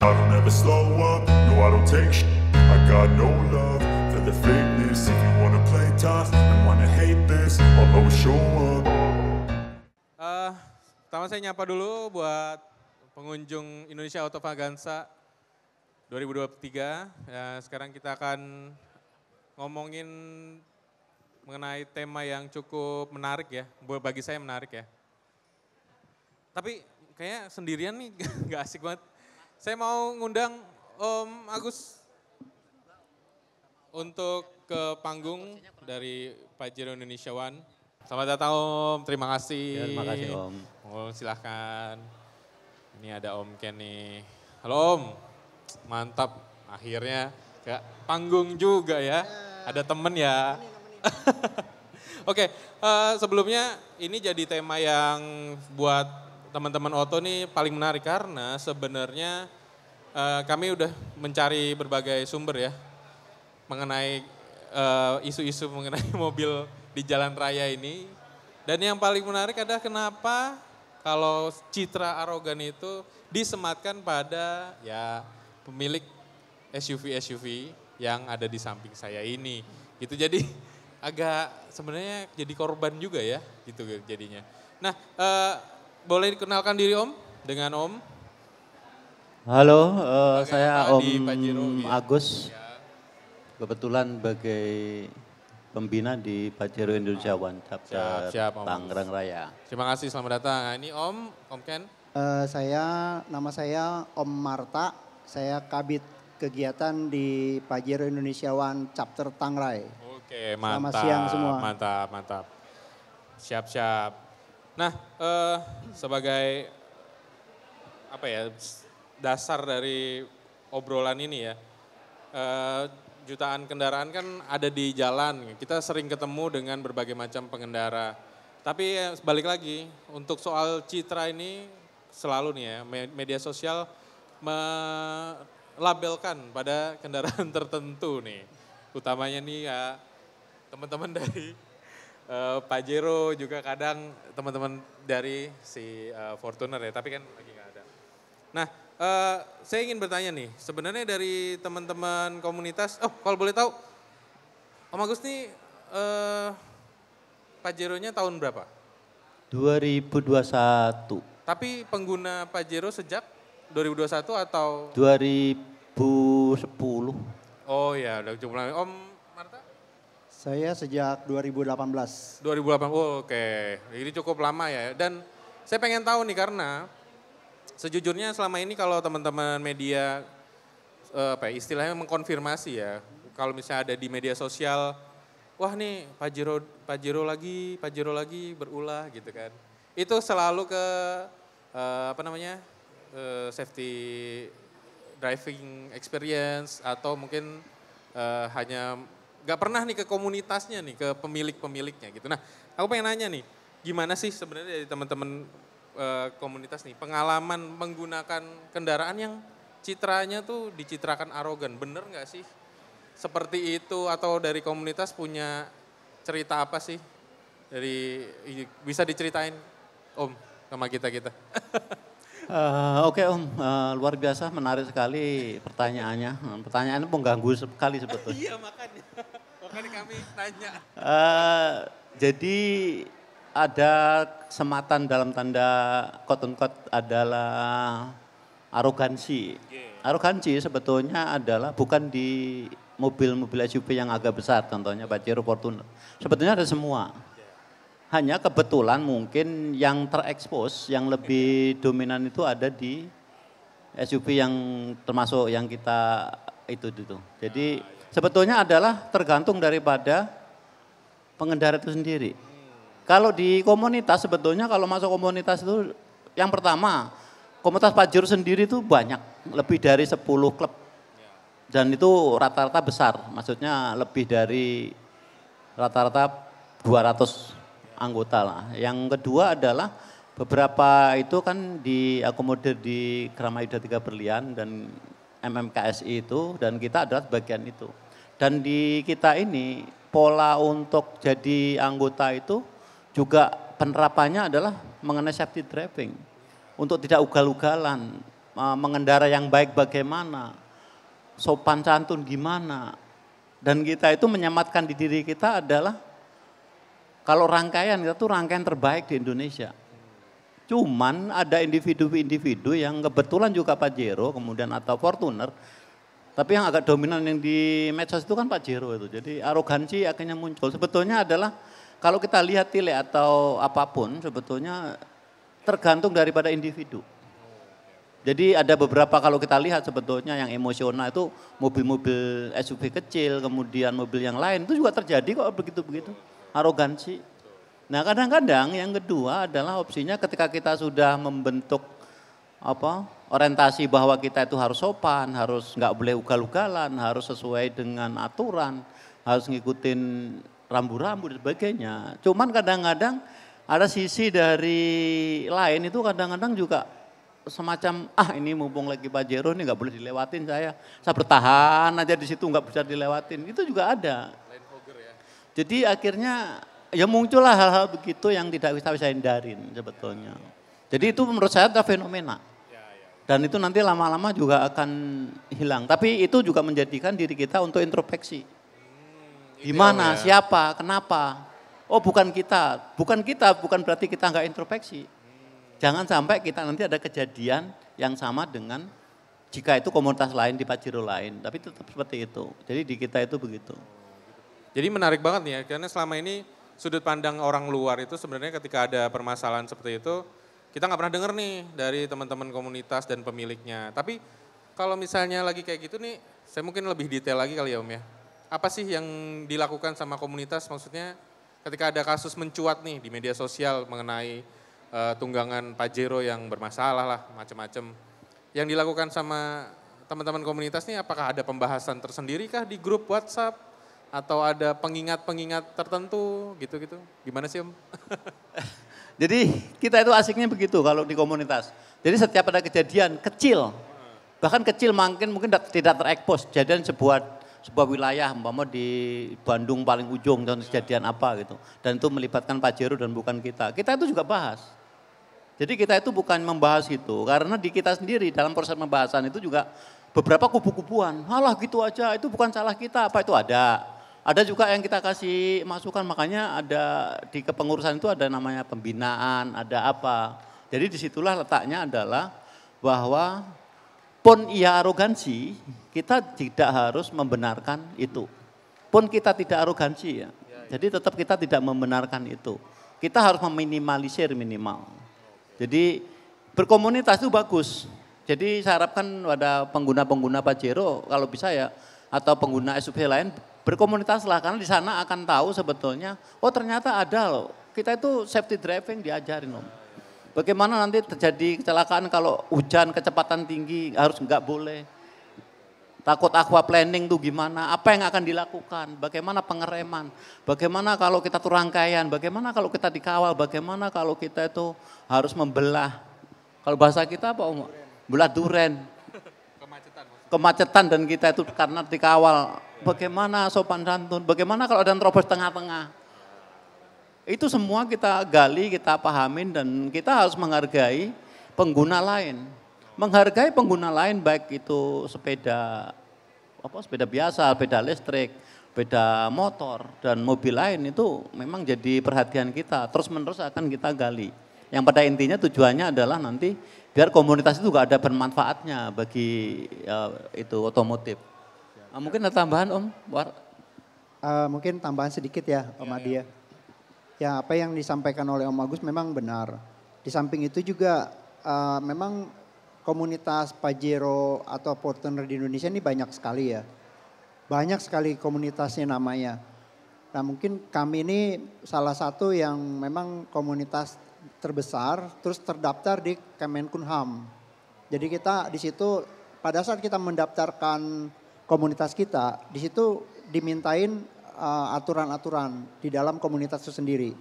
I don't ever slow up, no I don't take shit. I got no love for the fakeness. If you wanna play tough and wanna hate this, I'll always show up. Pertama saya nyapa dulu buat pengunjung Indonesia Autovaganza 2023. Ya, sekarang kita akan ngomongin mengenai tema yang cukup menarik ya, bagi saya menarik ya. Tapi kayaknya sendirian nih gak asik banget. Saya mau ngundang Om Agus untuk ke panggung dari Pajero Indonesia One. Selamat datang Om, terima kasih. Ya, terima kasih Om. Oh, silahkan. Ini ada Om Ken nih. Halo Om, mantap. Akhirnya ke panggung juga ya. Ada temen ya. Oke, sebelumnya ini jadi tema yang buat teman-teman Oto nih paling menarik karena sebenarnya kami udah mencari berbagai sumber ya mengenai isu-isu mengenai mobil di jalan raya ini. Dan yang paling menarik adalah kenapa kalau citra arogan itu disematkan pada ya pemilik SUV yang ada di samping saya ini. Gitu, jadi agak sebenarnya jadi korban juga ya gitu jadinya. Nah, boleh dikenalkan diri Om dengan Om? Halo, saya Om Pajero, Agus. Ya. Kebetulan sebagai pembina di Pajero Indonesia One Chapter Siap, Om. Tangerang Raya. Terima kasih, selamat datang. Nah, ini Om Ken. Nama saya Om Marta, saya kabit kegiatan di Pajero Indonesia One Chapter Tangrai. Oke, Selamat mantap. siang semua. Mantap. Siap. Nah, sebagai apa ya dasar dari obrolan ini ya, jutaan kendaraan kan ada di jalan. Kita sering ketemu dengan berbagai macam pengendara. Tapi balik lagi, untuk soal citra ini selalu nih ya, media sosial melabelkan pada kendaraan tertentu nih. Utamanya nih ya teman-teman dari Pajero, juga kadang teman-teman dari si Fortuner ya, tapi kan lagi nggak ada. Nah, saya ingin bertanya nih, sebenarnya dari teman-teman komunitas, kalau boleh tahu, Om Agus nih Pajeronya tahun berapa? 2021. Tapi pengguna Pajero sejak 2021 atau? 2010. Oh ya, udah cukup lama. Om Marta? Saya sejak 2018. 2008, oh, oke. Ini cukup lama ya. Dan saya pengen tahu nih karena sejujurnya selama ini kalau teman-teman media istilahnya mengkonfirmasi ya, kalau misalnya ada di media sosial, wah nih Pajero lagi berulah gitu kan. Itu selalu ke safety driving experience atau mungkin hanya nggak pernah nih ke komunitasnya nih, ke pemiliknya gitu. Nah, aku pengen nanya nih, gimana sih sebenarnya dari teman-teman komunitas nih pengalaman menggunakan kendaraan yang citranya tuh dicitrakan arogan, bener nggak sih seperti itu? Atau dari komunitas punya cerita apa sih, dari bisa diceritain Om sama kita? Oke Om, luar biasa, menarik sekali pertanyaannya. Pertanyaannya mengganggu sekali sebetulnya. Iya makanya kami tanya. Jadi ada sematan dalam tanda quote unquote adalah arogansi. Arogansi sebetulnya adalah bukan di mobil-mobil SUV yang agak besar, contohnya Pajero, Fortuner. Sebetulnya ada semua. Hanya kebetulan mungkin yang terekspos, yang lebih dominan itu ada di SUV yang termasuk yang kita itu. Jadi sebetulnya adalah tergantung daripada pengendara itu sendiri. Kalau di komunitas sebetulnya kalau masuk komunitas itu yang pertama komunitas Pajero sendiri itu banyak, lebih dari 10 klub. Dan itu rata-rata besar, maksudnya lebih dari rata-rata 200 anggota lah. Yang kedua adalah beberapa itu kan diakomodir di Kramayuda 3 Berlian dan MMKSI itu, dan kita adalah bagian itu. Dan di kita ini pola untuk jadi anggota itu juga penerapannya adalah mengenai safety driving. Untuk tidak ugal-ugalan. mengendara yang baik bagaimana, sopan santun gimana. Dan kita itu menyematkan di diri kita adalah kalau rangkaian kita tuh rangkaian terbaik di Indonesia. Cuman ada individu-individu yang kebetulan juga Pajero kemudian atau Fortuner, tapi yang agak dominan yang di medsos itu kan Pajero itu. Jadi arogansi akhirnya muncul. Sebetulnya adalah kalau kita lihat tile atau apapun sebetulnya tergantung daripada individu. Jadi ada beberapa kalau kita lihat sebetulnya yang emosional itu mobil-mobil SUV kecil, kemudian mobil yang lain itu juga terjadi kok begitu-begitu. Arogansi. Nah kadang-kadang yang kedua adalah opsinya ketika kita sudah membentuk orientasi bahwa kita itu harus sopan, harus nggak boleh ugal-ugalan, harus sesuai dengan aturan, harus ngikutin rambu-rambu dan sebagainya. Cuman kadang-kadang ada sisi dari lain itu kadang-kadang juga semacam ini mumpung lagi Pajero ini nggak boleh dilewatin saya bertahan aja di situ nggak bisa dilewatin, itu juga ada. Jadi akhirnya ya muncullah hal-hal begitu yang tidak bisa hindarin sebetulnya. Jadi itu menurut saya adalah fenomena. Dan itu nanti lama-lama juga akan hilang. Tapi itu juga menjadikan diri kita untuk introspeksi. Gimana, siapa, kenapa? Oh bukan kita, bukan berarti kita nggak introspeksi. Jangan sampai kita nanti ada kejadian yang sama dengan jika itu komunitas lain di Pajero lain. Tapi tetap seperti itu. Jadi di kita itu begitu. Jadi menarik banget nih ya, karena selama ini sudut pandang orang luar itu sebenarnya ketika ada permasalahan seperti itu, kita nggak pernah dengar nih dari teman-teman komunitas dan pemiliknya. Tapi kalau misalnya lagi kayak gitu nih, saya mungkin lebih detail lagi kali ya Om ya. Apa sih yang dilakukan sama komunitas, maksudnya ketika ada kasus mencuat nih di media sosial mengenai tunggangan Pajero yang bermasalah lah, macam-macam. Yang dilakukan sama teman-teman komunitas nih, apakah ada pembahasan tersendiri kah di grup WhatsApp? Atau ada pengingat-pengingat tertentu gitu-gitu? Gimana sih Om? Jadi kita itu asiknya begitu kalau di komunitas. Jadi setiap ada kejadian kecil, bahkan kecil mungkin tidak terekspos, kejadian sebuah wilayah, umpama di Bandung paling ujung dan kejadian apa gitu. Dan itu melibatkan Pajero dan bukan kita. Kita itu juga bahas. Jadi kita itu bukan membahas itu, karena di kita sendiri dalam proses pembahasan itu juga beberapa kubu-kubuan. Halah gitu aja, itu bukan salah kita, apa itu ada. Ada juga yang kita kasih masukan, makanya ada di kepengurusan itu ada namanya pembinaan, ada apa. Jadi disitulah letaknya adalah bahwa pun ia arogansi, kita tidak harus membenarkan itu. Pun kita tidak arogansi ya, jadi tetap kita tidak membenarkan itu. Kita harus meminimalisir minimal. Jadi berkomunitas itu bagus. Jadi saya harapkan pada pengguna-pengguna Pajero kalau bisa ya, atau pengguna SUV lain, berkomunitaslah karena di sana akan tahu sebetulnya, oh ternyata ada loh, kita itu safety driving diajarin Om. Bagaimana nanti terjadi kecelakaan kalau hujan kecepatan tinggi harus nggak boleh. Takut aquaplaning tuh gimana, apa yang akan dilakukan, bagaimana pengereman, bagaimana kalau kita tuh rangkaian, bagaimana kalau kita dikawal, bagaimana kalau kita itu harus membelah. Kalau bahasa kita apa Om? Belah duren. Kemacetan dan kita itu karena dikawal. Bagaimana sopan santun, bagaimana kalau ada terobos tengah-tengah. Itu semua kita gali, kita pahamin dan kita harus menghargai pengguna lain. Menghargai pengguna lain baik itu sepeda biasa, sepeda listrik, sepeda motor dan mobil lain itu memang jadi perhatian kita. Terus-menerus akan kita gali. Yang pada intinya tujuannya adalah nanti biar komunitas itu juga ada bermanfaatnya bagi itu otomotif. Mungkin ada tambahan Om? Mungkin tambahan sedikit ya Om Adia. Ya apa yang disampaikan oleh Om Agus memang benar. Di samping itu juga memang komunitas Pajero atau Fortuner di Indonesia ini banyak sekali ya. Banyak sekali komunitasnya namanya. Nah mungkin kami ini salah satu yang memang komunitas terbesar terus terdaftar di Kemenkumham. Jadi kita di situ pada saat kita mendaftarkan komunitas kita, di situ dimintain aturan-aturan di dalam komunitas itu sendiri.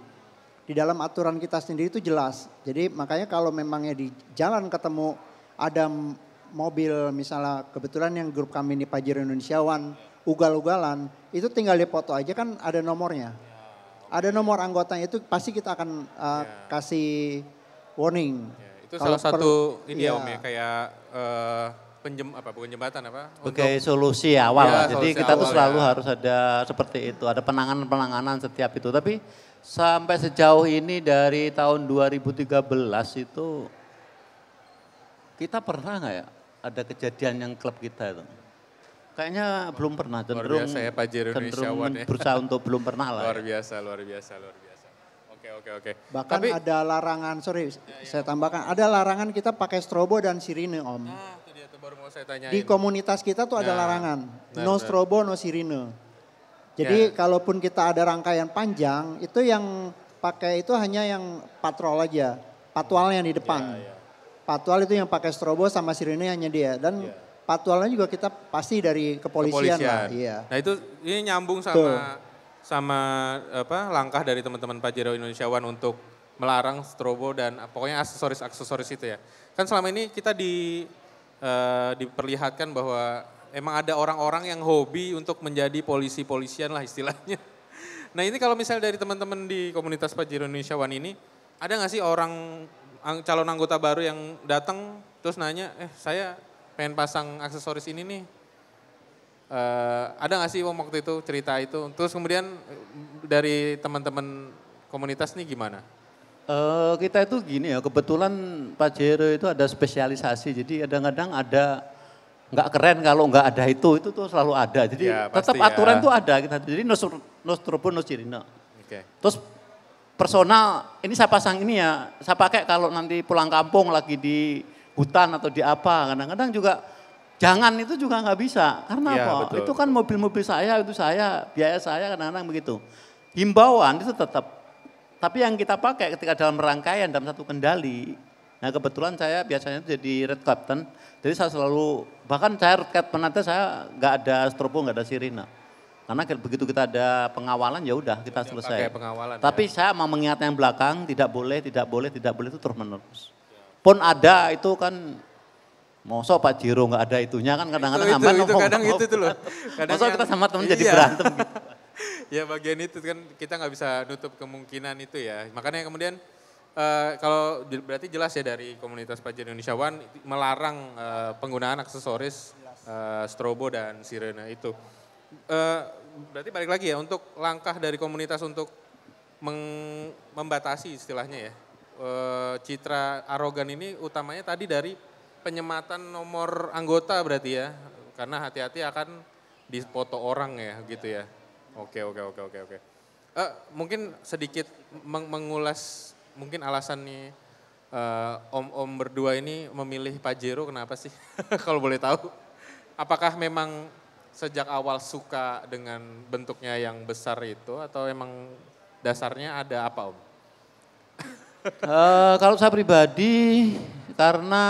Di dalam aturan kita sendiri itu jelas. Jadi makanya kalau memangnya di jalan ketemu ada mobil misalnya kebetulan yang grup kami ini Pajero Indonesia One, ugal-ugalan, itu tinggal dipoto aja kan ada nomornya. Ada nomor anggotanya itu pasti kita akan kasih warning. Itu Kalau salah satu ini ya iya. Om ya, kayak bukan jembatan apa? Sebagai solusi awal Iya, lah. Jadi solusi kita tuh awal selalu ya. harus ada seperti itu, ada penanganan-penanganan setiap itu. Tapi sampai sejauh ini dari tahun 2013 itu kita pernah nggak ya ada kejadian yang klub kita itu? Kayaknya belum pernah, Luar cenderung, biasa ya Pajero Indonesiawan ya. berusaha untuk belum pernah lah. Luar Ya. biasa, luar biasa, luar biasa. Oke. Bahkan Tapi, ada larangan, saya tambahkan, ada larangan kita pakai strobo dan sirine Om. itu dia tuh baru mau saya tanyain. Di komunitas kita tuh ada Nah, larangan, benar, no benar. strobo, no sirine. Jadi Ya. kalaupun kita ada rangkaian panjang, itu yang pakai itu hanya yang patrol aja, patwalnya di depan. Ya. Patwal itu yang pakai strobo sama sirine hanya dia. Dan patwalnya juga kita pasti dari kepolisian lah. Iya. Nah itu ini nyambung Betul. sama langkah dari teman-teman Pajero Indonesiawan untuk melarang strobo dan pokoknya aksesoris itu ya. Kan selama ini kita diperlihatkan bahwa emang ada orang-orang yang hobi untuk menjadi polisian lah istilahnya. Nah ini kalau misalnya dari teman-teman di komunitas Pajero Indonesiawan ini, ada nggak sih calon anggota baru yang datang terus nanya, saya pengen pasang aksesoris ini nih. Ada nggak sih waktu itu cerita itu? Terus kemudian dari teman-teman komunitas nih gimana? Kita itu gini ya, kebetulan Pajero itu ada spesialisasi, jadi kadang-kadang ada nggak keren kalau nggak ada itu tuh selalu ada. Jadi Ya, tetap pasti ya. aturan itu ada, jadi no strobo, no sirine. Oke. Terus personal, ini saya pasang ini ya, saya pakai kalau nanti pulang kampung lagi di hutan atau di apa, kadang-kadang juga jangan itu juga nggak bisa. Karena Ya, apa? betul, Itu kan mobil-mobil saya, itu saya, biaya saya kadang-kadang begitu. Himbauan itu tetap. Tapi yang kita pakai ketika dalam rangkaian, dalam satu kendali. Nah kebetulan saya biasanya jadi red captain. Jadi saya selalu, bahkan saya red captain nanti saya nggak ada strobo, nggak ada sirine. Karena begitu kita ada pengawalan ya udah kita selesai. Pakai pengawalan. Tapi saya mau mengingatkan yang belakang, tidak boleh itu terus menerus. Pun ada itu kan, mosok Pajero nggak ada itunya kan kadang-kadang aman. Itu kadang itu tuh loh. Mosok kita sama temen jadi Iya. berantem gitu. Ya bagian itu kan kita nggak bisa nutup kemungkinan itu ya. Makanya kemudian kalau berarti jelas ya dari komunitas Pajero Indonesiawan melarang penggunaan aksesoris strobo dan sirene itu. Berarti balik lagi ya untuk langkah dari komunitas untuk membatasi istilahnya ya. Citra arogan ini utamanya tadi dari penyematan nomor anggota berarti ya. Karena hati-hati akan dipoto orang ya gitu ya. Oke. Mungkin sedikit mengulas mungkin alasan nih om-om berdua ini memilih Pajero kenapa sih? Kalau boleh tahu. Apakah memang sejak awal suka dengan bentuknya yang besar itu atau emang dasarnya ada apa Om? Kalau saya pribadi karena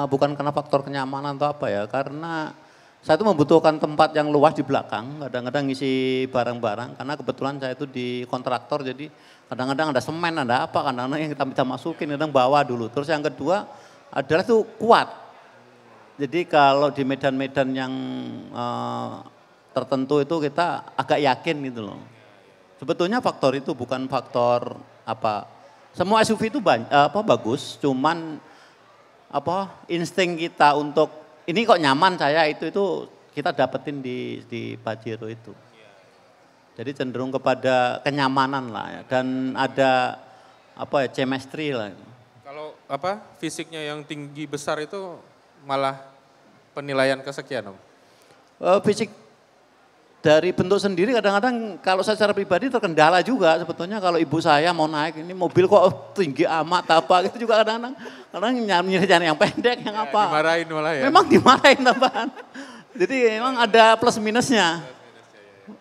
bukan karena faktor kenyamanan atau apa ya, karena saya itu membutuhkan tempat yang luas di belakang, kadang-kadang ngisi barang-barang, karena kebetulan saya itu di kontraktor, jadi kadang-kadang ada semen, ada apa, kadang-kadang yang kita bisa masukin, kadang bawa dulu. Terus yang kedua adalah itu kuat. Jadi kalau di medan-medan yang tertentu itu kita agak yakin gitu loh. Sebetulnya faktor itu bukan faktor apa. Semua SUV itu bagus, cuman insting kita untuk ini kok nyaman saya itu kita dapetin di Pajero itu. Jadi cenderung kepada kenyamanan lah ya, dan ada chemistry lah. Kalau fisiknya yang tinggi besar itu malah penilaian kesekian Om? Fisik dari bentuk sendiri kadang-kadang kalau saya secara pribadi terkendala juga sebetulnya kalau ibu saya mau naik ini mobil kok tinggi amat apa itu juga kadang-kadang nyari yang pendek yang apa. Dimarahin malah ya? Memang dimarahin tambahan. Jadi memang ada plus minusnya.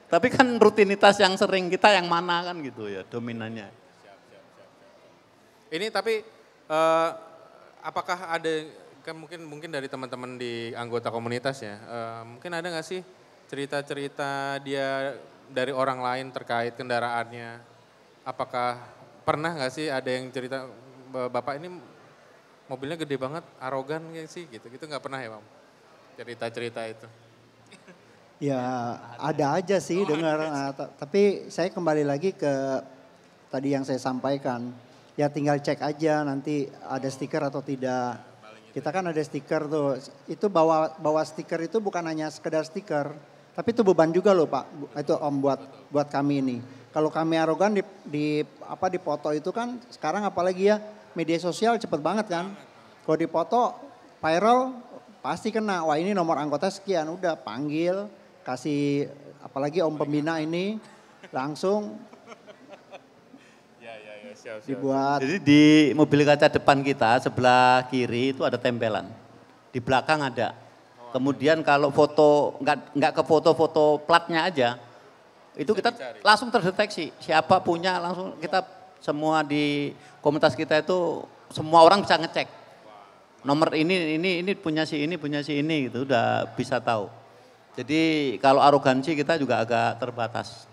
Tapi kan rutinitas yang sering kita yang mana kan gitu ya dominannya. Ini tapi apakah ada kan mungkin dari teman-teman di anggota komunitas ya, mungkin ada nggak sih cerita-cerita dia dari orang lain terkait kendaraannya? Apakah pernah nggak sih ada yang cerita bapak ini mobilnya gede banget, arogan nggak sih gitu nggak pernah ya Bang? Cerita-cerita itu. Ya ada aja sih dengar, tapi saya kembali lagi ke tadi yang saya sampaikan. Ya tinggal cek aja nanti ada stiker atau tidak. Kita kan ada stiker tuh. Itu bawa stiker itu bukan hanya sekedar stiker, tapi itu beban juga loh Pak. Itu Om buat kami ini. Kalau kami arogan di foto itu kan sekarang apalagi ya media sosial cepet banget kan. Kalau di foto viral pasti kena. Wah ini nomor anggota sekian, udah panggil, kasih apalagi Om pembina ini langsung Siap. Jadi dibuat. di mobil kaca depan kita sebelah kiri itu ada tempelan. Di belakang ada. Kemudian kalau foto nggak ke foto platnya aja, itu kita langsung terdeteksi siapa punya, langsung kita semua di komunitas kita itu semua orang bisa ngecek. Nomor ini punya si ini gitu udah bisa tahu. Jadi kalau arogansi kita juga agak terbatas.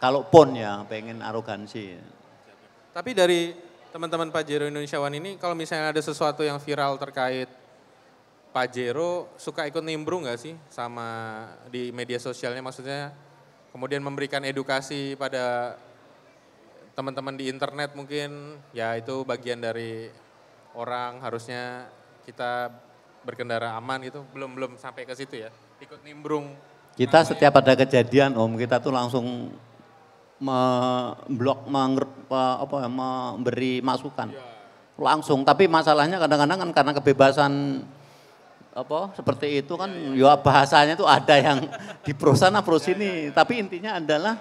Kalau PON ya pengen arogansi. Tapi dari teman-teman Pajero Indonesia One ini kalau misalnya ada sesuatu yang viral terkait Pajero, suka ikut nimbrung nggak sih sama di media sosialnya, maksudnya kemudian memberikan edukasi pada teman-teman di internet mungkin, ya itu bagian dari orang harusnya kita berkendara aman gitu, belum sampai ke situ ya, ikut nimbrung. Kita setiap ada kejadian Om, kita tuh langsung memberi masukan. Langsung, tapi masalahnya kadang-kadang kan karena kebebasan seperti itu kan ya bahasanya tuh ada yang di pro sana pro sini, tapi intinya adalah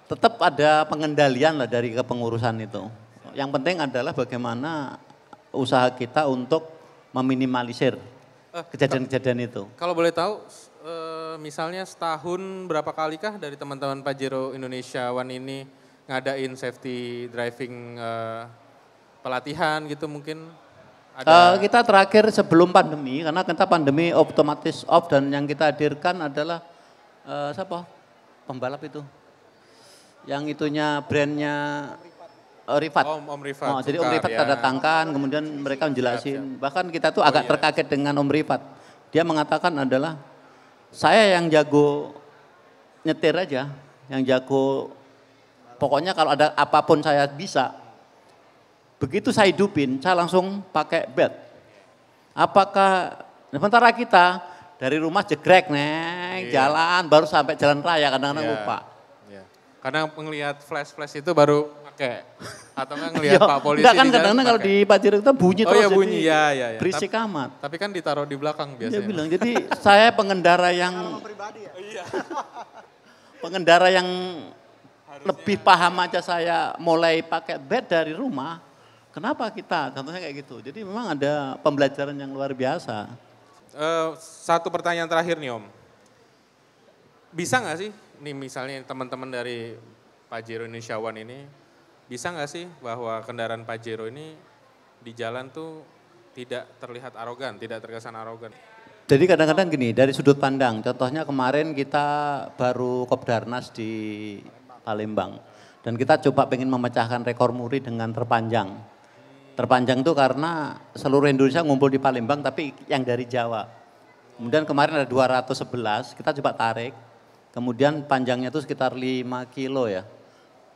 tetap ada pengendalian lah dari kepengurusan itu. Yang penting adalah bagaimana usaha kita untuk meminimalisir kejadian-kejadian itu. Kalau boleh tahu, misalnya setahun berapa kalikah dari teman-teman Pajero Indonesia One ini ngadain safety driving pelatihan gitu mungkin? Kita terakhir sebelum pandemi, karena kita pandemi otomatis off dan yang kita hadirkan adalah siapa? Pembalap itu. Yang itunya brandnya Rifat. Om Rifat. Jadi Om Rifat ada datangkan, kemudian mereka menjelasin. Bahkan kita tuh agak terkaget dengan Om Rifat. Dia mengatakan adalah saya yang jago nyetir aja, yang jago pokoknya kalau ada apapun saya bisa. Begitu saya hidupin, saya langsung pakai belt. Apakah sementara kita dari rumah jegrek jalan baru sampai jalan raya kadang-kadang lupa. Iya. Kadang ngelihat flash itu baru pakai atau enggak ngelihat Pak Polisi enggak kan kadang-kadang kalau di Pajero kita bunyi terus. Oh iya bunyi ya. Berisik amat. Tapi kan ditaruh di belakang biasanya. Dia bilang jadi saya pengendara yang pengendara yang lebih paham aja saya mulai pakai bed dari rumah. Kenapa kita? Contohnya kayak gitu. Jadi memang ada pembelajaran yang luar biasa. Satu pertanyaan terakhir nih Om. Bisa nggak sih, nih misalnya teman-teman dari Pajero Indonesia One ini, bisa nggak sih bahwa kendaraan Pajero ini di jalan tuh tidak terlihat arogan, tidak terkesan arogan? Jadi kadang-kadang gini, dari sudut pandang, contohnya kemarin kita baru Kopdarnas di Palembang. Dan kita coba pengen memecahkan rekor muri dengan terpanjang. Terpanjang itu karena seluruh Indonesia ngumpul di Palembang tapi yang dari Jawa. Kemudian kemarin ada 211, kita coba tarik. Kemudian panjangnya itu sekitar 5 kilo ya.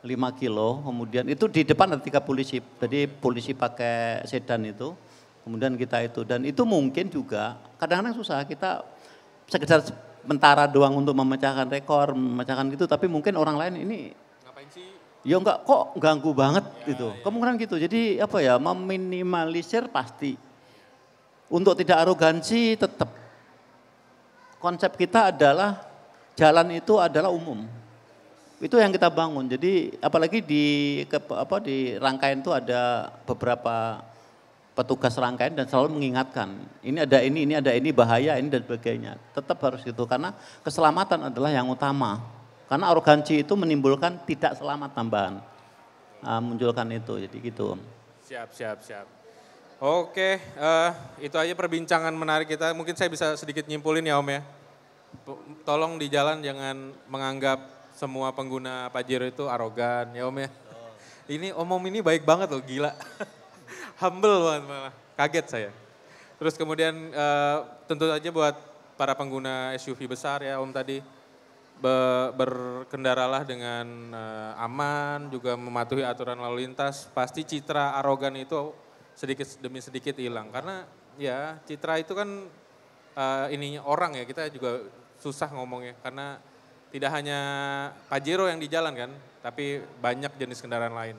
5 kilo, kemudian itu di depan ada 3 polisi. Jadi polisi pakai sedan itu, kemudian kita itu. Dan itu mungkin juga kadang-kadang susah, kita sekedar sementara doang untuk memecahkan rekor, memecahkan gitu. Tapi mungkin orang lain ini ya enggak kok ganggu banget gitu. Kemungkinan gitu. Jadi apa ya, meminimalisir pasti. Untuk tidak arogansi tetap. Konsep kita adalah jalan itu adalah umum. Itu yang kita bangun. Jadi apalagi di rangkaian itu ada beberapa petugas rangkaian dan selalu mengingatkan. Ini ada ini bahaya, ini dan sebagainya. Tetap harus gitu karena keselamatan adalah yang utama. Karena arogansi itu menimbulkan tidak selamat tambahan. Munculkan itu, jadi gitu. Siap. Oke, itu aja perbincangan menarik kita. Mungkin saya bisa sedikit nyimpulin ya Om ya. Tolong di jalan jangan menganggap semua pengguna Pajero itu arogan ya Om ya. Ini Om ini baik banget loh, gila. Humble banget malah, kaget saya. Terus kemudian tentu saja buat para pengguna SUV besar ya Om tadi. berkendaralah dengan aman, juga mematuhi aturan lalu lintas. Pasti citra arogan itu sedikit demi sedikit hilang. Karena ya citra itu kan ininya orang ya, kita juga susah ngomongnya. Karena tidak hanya Pajero yang di jalan kan, tapi banyak jenis kendaraan lain.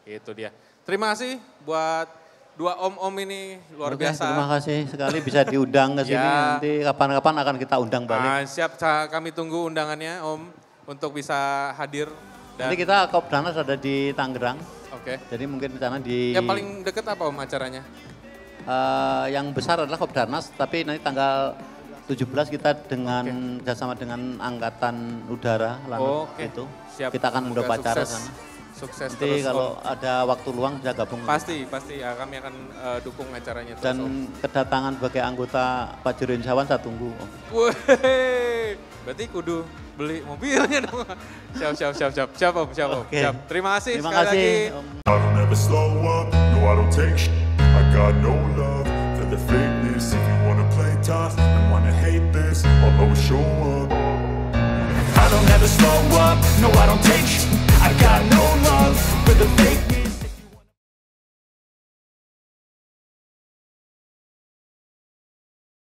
Itu dia. Terima kasih buat dua om-om ini, luar biasa. Terima kasih sekali bisa diundang ke sini. Ya. Nanti kapan-kapan akan kita undang balik. Siap, kami tunggu undangannya Om untuk bisa hadir. Nanti kita Kopdarnas ada di Tangerang. Oke. Jadi mungkin di sana di... Yang paling deket apa Om acaranya? Yang besar adalah Kopdarnas, tapi nanti tanggal 17 kita dengan bersama dengan Angkatan Udara Lanut itu. Siap. Kita akan ada upacara sana. Sukses Nanti terus kalau Om. ada waktu luang bisa gabung. Pasti ya, kami akan dukung acaranya terus Dan Om. kedatangan sebagai anggota Pajero Insawan saya tunggu Om. Wih, berarti kudu beli mobilnya dong. Siap Om, siap. Terima kasih Terima sekali kasih lagi. Om. I don't ever slow up, no I don't take I got no love for the fakeness. If you wanna play tough and wanna hate this, I'll always show up. I don't ever slow up, no I don't take